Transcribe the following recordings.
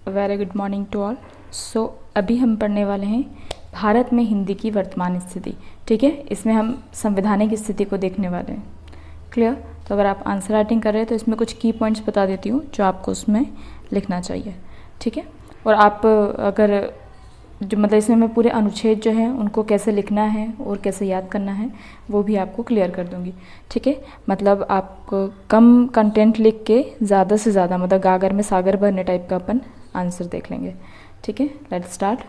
Very good morning to all. So अभी हम पढ़ने वाले हैं भारत में हिंदी की वर्तमान स्थिति। ठीक है, इसमें हम संवैधानिक स्थिति को देखने वाले हैं। क्लियर? तो अगर आप आंसर राइटिंग कर रहे हैं तो इसमें कुछ की पॉइंट्स बता देती हूँ जो आपको उसमें लिखना चाहिए। ठीक है, और आप अगर जो मतलब इसमें मैं पूरे अनुच्छेद जो हैं उनको कैसे लिखना है और कैसे याद करना है वो भी आपको क्लियर कर दूंगी। ठीक है, मतलब आप कम कंटेंट लिख के ज़्यादा से ज़्यादा मतलब गागर में सागर भरने टाइप का अपन आंसर देख लेंगे। ठीक है, लेट्स स्टार्ट।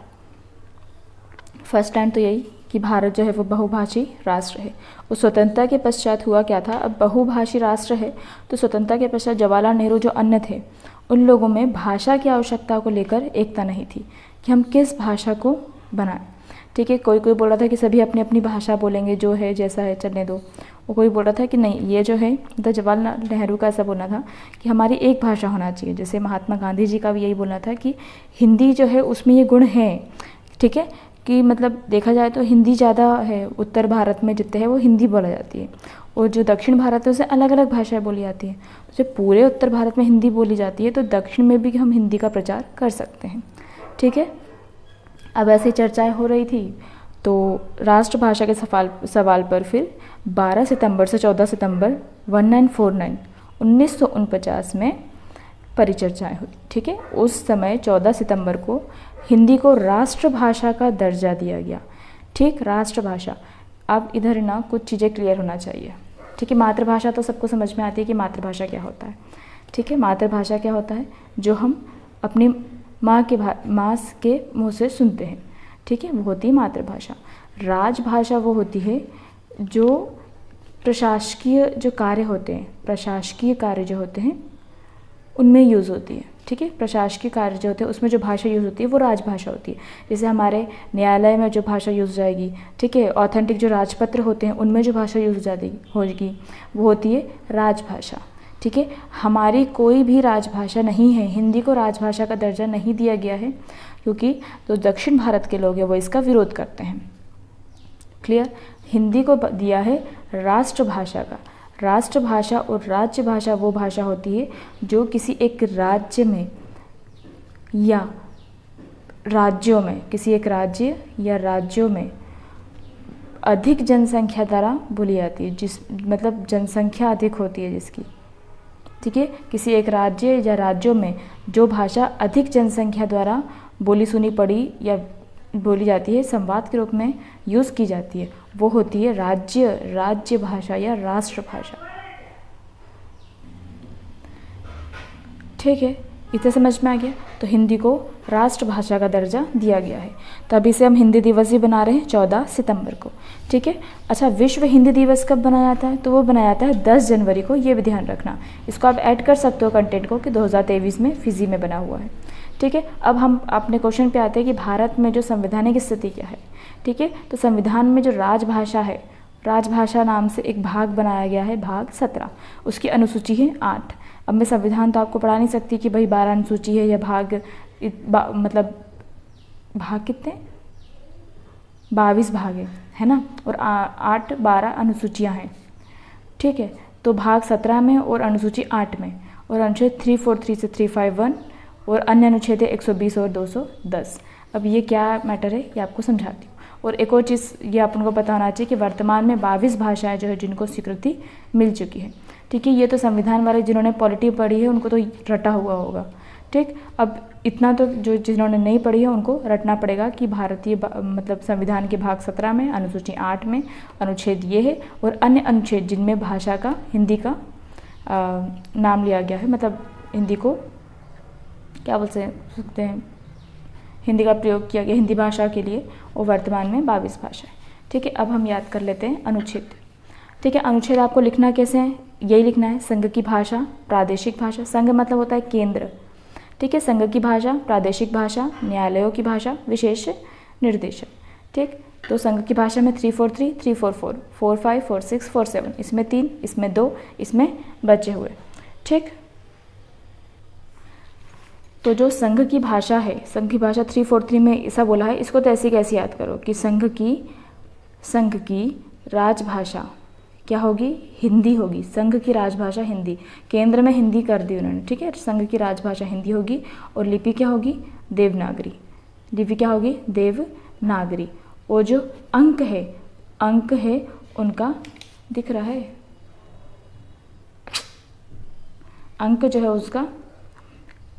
फर्स्ट टाइम तो यही कि भारत जो है वो बहुभाषी राष्ट्र है। उस स्वतंत्रता के पश्चात हुआ क्या था, अब बहुभाषी राष्ट्र है तो स्वतंत्रता के पश्चात जवाहरलाल नेहरू जो अन्य थे उन लोगों में भाषा की आवश्यकता को लेकर एकता नहीं थी कि हम किस भाषा को बनाएं। ठीक है, कोई कोई बोल रहा था कि सभी अपनी अपनी भाषा बोलेंगे, जो है जैसा है चलने दो। और कोई बोल रहा था कि नहीं, ये जो है तो जवाहरलाल नेहरू का ऐसा बोलना था कि हमारी एक भाषा होना चाहिए। जैसे महात्मा गांधी जी का भी यही बोलना था कि हिंदी जो है उसमें ये गुण है। ठीक है, कि मतलब देखा जाए तो हिंदी ज़्यादा है, उत्तर भारत में जितने है वो हिंदी बोला जाती है और जो दक्षिण भारत है उसे अलग अलग भाषाएं बोली जाती हैं। तो जब पूरे उत्तर भारत में हिंदी बोली जाती है तो दक्षिण में भी हम हिंदी का प्रचार कर सकते हैं। ठीक है, अब ऐसी चर्चाएं हो रही थी तो राष्ट्रभाषा के सवाल पर फिर 12 सितंबर से 14 सितंबर 1949 में परिचर्चाएं हुई। ठीक है, उस समय 14 सितंबर को हिंदी को राष्ट्रभाषा का दर्जा दिया गया। ठीक, राष्ट्रभाषा। अब इधर ना कुछ चीज़ें क्लियर होना चाहिए। ठीक है, मातृभाषा तो सबको समझ में आती है कि मातृभाषा क्या होता है। ठीक है, मातृभाषा क्या होता है, जो हम अपनी माँ के मुँह से सुनते हैं। ठीक है, वो होती है मातृभाषा। राजभाषा वो होती है जो प्रशासकीय जो कार्य होते हैं, प्रशासकीय कार्य जो होते हैं उनमें यूज़ होती है। ठीक है, प्रशासकीय कार्य जो होते हैं उसमें जो भाषा यूज़ होती है वो राजभाषा होती है। जैसे हमारे न्यायालय में जो भाषा यूज़ जाएगी, ठीक है, ऑथेंटिक जो राजपत्र होते हैं उनमें जो भाषा यूज़ होगी वो होती है राजभाषा। ठीक है, हमारी कोई भी राजभाषा नहीं है, हिंदी को राजभाषा का दर्जा नहीं दिया गया है क्योंकि जो दक्षिण भारत के लोग हैं वो इसका विरोध करते हैं। क्लियर? हिंदी को दिया है राष्ट्रभाषा का। राष्ट्रभाषा और राज्य भाषा वो भाषा होती है जो किसी एक राज्य में या राज्यों में, किसी एक राज्य या राज्यों में अधिक जनसंख्या द्वारा बोली जाती है, जिस मतलब जनसंख्या अधिक होती है जिसकी। ठीक है, किसी एक राज्य या राज्यों में जो भाषा अधिक जनसंख्या द्वारा बोली सुनी पड़ी या बोली जाती है, संवाद के रूप में यूज़ की जाती है, वो होती है राज्य भाषा या राष्ट्रभाषा। ठीक है, इतना समझ में आ गया। तो हिंदी को राष्ट्रभाषा का दर्जा दिया गया है। तभी से हम हिंदी दिवस भी बना रहे हैं 14 सितंबर को। ठीक है, अच्छा, विश्व हिंदी दिवस कब बनाया जाता है, तो वो बनाया जाता है 10 जनवरी को। ये भी ध्यान रखना, इसको आप ऐड कर सकते हो कंटेंट को कि 2023 में फिजी में बना हुआ है। ठीक है, अब हम अपने क्वेश्चन पे आते हैं कि भारत में जो संवैधानिक स्थिति क्या है। ठीक है, तो संविधान में जो राजभाषा है, राजभाषा नाम से एक भाग बनाया गया है, भाग 17, उसकी अनुसूची है 8। अब मैं संविधान तो आपको पढ़ा नहीं सकती कि भाई 12 अनुसूची है या मतलब भाग कितने, 22 भाग है ना, और 12 अनुसूचियाँ हैं। ठीक है, तो भाग 17 में और अनुसूची 8 में, और अनुच्छेद 343 से 351 और अन्य अनुच्छेद है 120 और 210। अब ये क्या मैटर है ये आपको समझाती हूँ। और एक और चीज़ ये अपन को पता होना चाहिए कि वर्तमान में 22 भाषाएं जो है जिनको स्वीकृति मिल चुकी है। ठीक है, ये तो संविधान वाले जिन्होंने पॉलिटी पढ़ी है उनको तो रटा हुआ होगा। ठीक, अब इतना तो जो जिन्होंने नहीं पढ़ी है उनको रटना पड़ेगा कि भारतीय मतलब संविधान के भाग 17 में अनुसूची 8 में अनुच्छेद ये है और अन्य अनुच्छेद जिनमें भाषा का, हिंदी का नाम लिया गया है, मतलब हिंदी को क्या बोल सकते हैं, हिंदी का प्रयोग किया गया हिंदी भाषा के लिए, और वर्तमान में 22 भाषाएं। ठीक है, अब हम याद कर लेते हैं अनुच्छेद। ठीक है, अनुच्छेद आपको लिखना कैसे है, यही लिखना है, संघ की भाषा, प्रादेशिक भाषा। संघ मतलब होता है केंद्र। ठीक है, संघ की भाषा, प्रादेशिक भाषा, न्यायालयों की भाषा, विशेष निर्देशक। ठीक, तो संघ की भाषा में 343, 344, 45, 46, 47, इसमें 3, इसमें 2, इसमें बचे हुए। ठीक, तो जो संघ की भाषा है, संघ की भाषा 343 में ऐसा बोला है, इसको तो ऐसे कैसे याद करो कि संघ की राजभाषा क्या होगी, हिंदी होगी। संघ की राजभाषा हिंदी, केंद्र में हिंदी कर दी उन्होंने, ठीक है। संघ की राजभाषा हिंदी होगी और लिपि क्या होगी, देवनागरी। लिपि क्या होगी, देवनागरी। और जो अंक है उनका दिख रहा है, अंक जो है उसका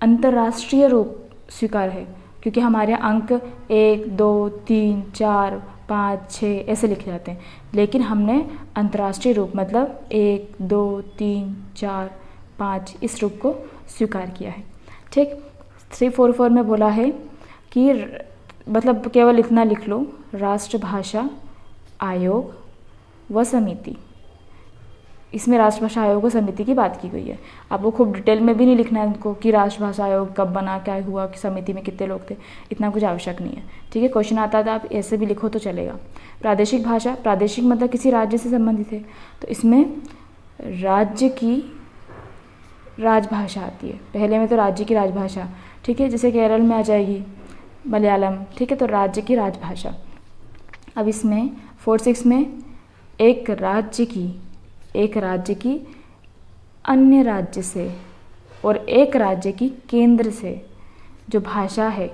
अंतर्राष्ट्रीय रूप स्वीकार है, क्योंकि हमारे यहाँ अंक 1 2 3 4 5 6 ऐसे लिखे जाते हैं, लेकिन हमने अंतर्राष्ट्रीय रूप मतलब 1 2 3 4 5 इस रूप को स्वीकार किया है, ठीक। 344 में बोला है कि मतलब केवल इतना लिख लो, राष्ट्रभाषा आयोग व समिति। इसमें राष्ट्रभाषा आयोग व समिति की बात की गई है। आपको खूब डिटेल में भी नहीं लिखना है उनको कि राष्ट्रभाषा आयोग कब बना, क्या हुआ, कि समिति में कितने लोग थे, इतना कुछ आवश्यक नहीं है, ठीक है। क्वेश्चन आता था आप ऐसे भी लिखो तो चलेगा। प्रादेशिक भाषा, प्रादेशिक मतलब किसी राज्य से संबंधित है, तो इसमें राज्य की राजभाषा आती है। पहले में तो राज्य की राजभाषा, ठीक है, जैसे केरल में आ जाएगी मलयालम, ठीक है, तो राज्य की राजभाषा। अब इसमें 46 में एक राज्य की अन्य राज्य से और एक राज्य की केंद्र से जो भाषा है,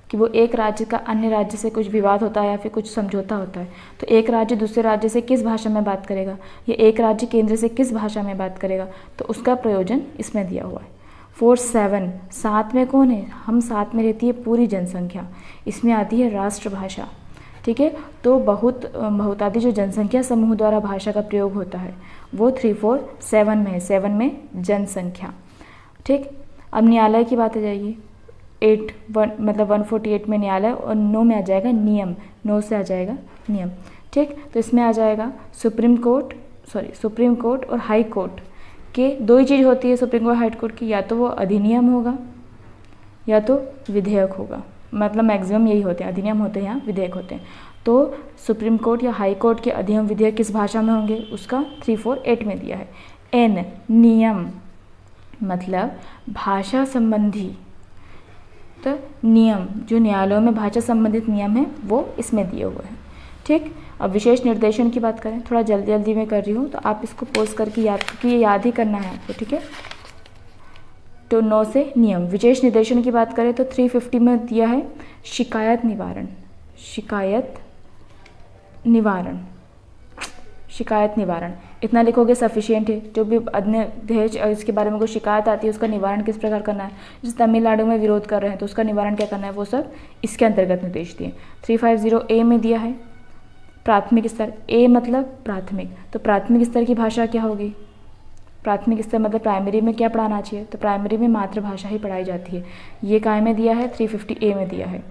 कि वो एक राज्य का अन्य राज्य से कुछ विवाद होता है या फिर कुछ समझौता होता है, तो एक राज्य दूसरे राज्य से किस भाषा में बात करेगा, या एक राज्य केंद्र से किस भाषा में बात करेगा, तो उसका प्रयोजन इसमें दिया हुआ है। 47 साथ में कौन है, हम साथ में रहती है पूरी जनसंख्या, इसमें आती है राष्ट्रभाषा, ठीक है। तो बहुतादि जो जनसंख्या समूह द्वारा भाषा का प्रयोग होता है वो 347 में है, 7 में जनसंख्या, ठीक। अब न्यायालय की बात आ जाएगी। 148 में न्यायालय और 9 में आ जाएगा नियम, 9 से आ जाएगा नियम, ठीक। तो इसमें आ जाएगा सुप्रीम कोर्ट और हाई कोर्ट के दो ही चीज़ होती है सुप्रीम कोर्ट हाई कोर्ट की, या तो वो अधिनियम होगा या तो विधेयक होगा, मतलब मैक्सिमम यही होते हैं, अधिनियम होते हैं या विधेयक होते हैं। तो सुप्रीम कोर्ट या हाई कोर्ट के अधिनियम विधेयक किस भाषा में होंगे, उसका 348 में दिया है। एन नियम मतलब भाषा संबंधी, तो नियम जो न्यायालयों में भाषा संबंधित नियम है वो इसमें दिए हुए हैं, ठीक। अब विशेष निर्देशन की बात करें, थोड़ा जल्दी जल्दी में कर रही हूँ तो आप इसको पोज करके याद ही करना है आपको, ठीक है। तो 9 से नियम। विशेष निर्देशन की बात करें तो 350 में दिया है शिकायत निवारण, इतना लिखोगे सफिशिएंट है। जो भी अन्य दहेज इसके बारे में कोई शिकायत आती है उसका निवारण किस प्रकार करना है, जैसे तमिलनाडु में विरोध कर रहे हैं तो उसका निवारण क्या करना है, वो सब इसके अंतर्गत निर्देश दिए। 350A में दिया है प्राथमिक स्तर, ए मतलब प्राथमिक, तो प्राथमिक स्तर की भाषा क्या होगी, प्राथमिक स्तर मतलब प्राइमरी में क्या पढ़ाना चाहिए, तो प्राइमरी में मातृभाषा ही पढ़ाई जाती है। ये काय में दिया है, 350A में दिया है।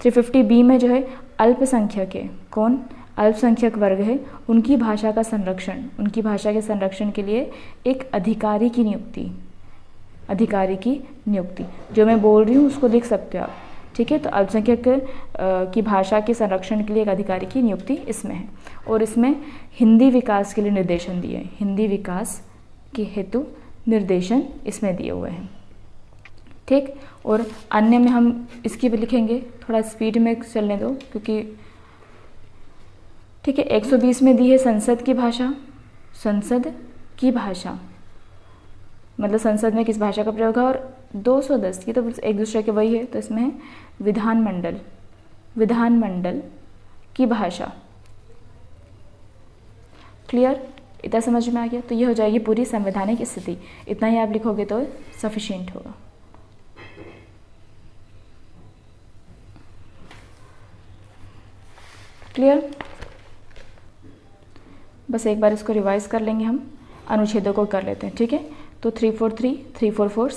350B में जो है अल्पसंख्यक है, कौन, अल्पसंख्यक वर्ग है, उनकी भाषा का संरक्षण, उनकी भाषा के संरक्षण के लिए एक अधिकारी की नियुक्ति, जो मैं बोल रही हूँ उसको लिख सकते हो आप, ठीक है। तो अल्पसंख्यक की भाषा के संरक्षण के लिए एक अधिकारी की नियुक्ति इसमें है। और इसमें हिंदी विकास के लिए निर्देशन दिए, हिंदी विकास के हेतु निर्देशन इसमें दिए हुए हैं, ठीक। और अन्य में हम इसकी भी लिखेंगे, थोड़ा स्पीड में चलने दो क्योंकि, ठीक है। 120 में दी है संसद की भाषा मतलब संसद में किस भाषा का प्रयोग है, और 210 की तो एक दूसरे के वही है, तो इसमें है विधानमंडल की भाषा। क्लियर, इतना समझ में आ गया। तो ये हो जाएगी पूरी संवैधानिक स्थिति, इतना ही आप लिखोगे तो सफिशिएंट होगा। क्लियर, बस एक बार इसको रिवाइज कर लेंगे हम, अनुच्छेदों को कर लेते हैं, ठीक है। तो 343, 344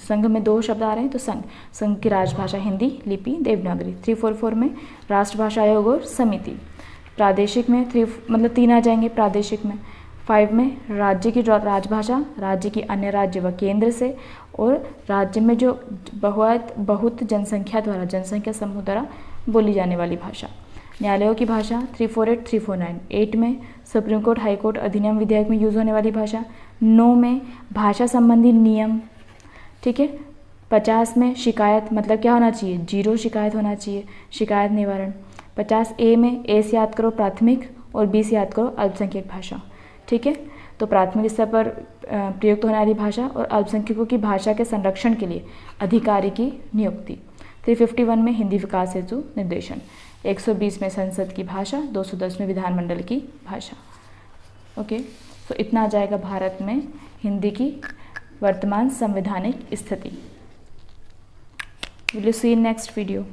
संघ में 2 शब्द आ रहे हैं, तो संघ की राजभाषा हिंदी, लिपि देवनागरी। 344 में राष्ट्रभाषा आयोग और समिति। प्रादेशिक में 3 आ जाएंगे प्रादेशिक में। 5 में राज्य की राजभाषा, राज्य की अन्य राज्य व केंद्र से, और राज्य में जो बहुत जनसंख्या समूह द्वारा बोली जाने वाली भाषा। न्यायालयों की भाषा 348, 349। 8 में सुप्रीम कोर्ट, हाई कोर्ट, अधिनियम, विधेयक में यूज़ होने वाली भाषा। 9 में भाषा संबंधी नियम, ठीक है। 50 में शिकायत मतलब क्या होना चाहिए, 0 शिकायत होना चाहिए, शिकायत निवारण। 50A में ए से याद करो प्राथमिक और बी से याद करो अल्पसंख्यक भाषा, ठीक है। तो प्राथमिक स्तर पर प्रयुक्त होने वाली भाषा और अल्पसंख्यकों की भाषा के संरक्षण के लिए अधिकारी की नियुक्ति। 351 में हिंदी विकास हेतु निर्देशन, 120 में संसद की भाषा, 210 में विधानमंडल की भाषा। ओके, तो इतना आ जाएगा भारत में हिंदी की वर्तमान संवैधानिक स्थिति। Will you see in next video.